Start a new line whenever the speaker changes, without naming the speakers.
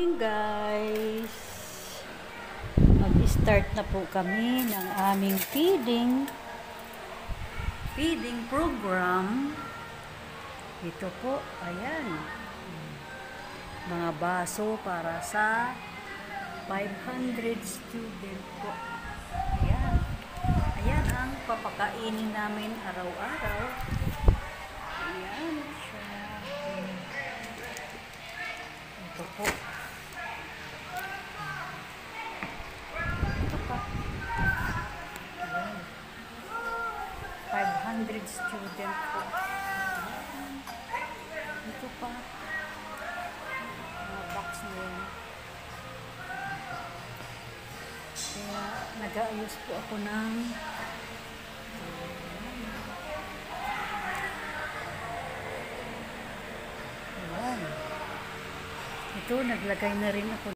Guys, mag-start na po kami ng aming feeding program. Ito po, ayan, mga baso para sa 500 student po. Ayan ang papakainin namin araw-araw. Ayan siya. Ito po. Ito pa. Ayan. 500 student po. Ito pa. Mga box na yun. Kaya nag-aayos po ako ng ito, naglagay na rin ako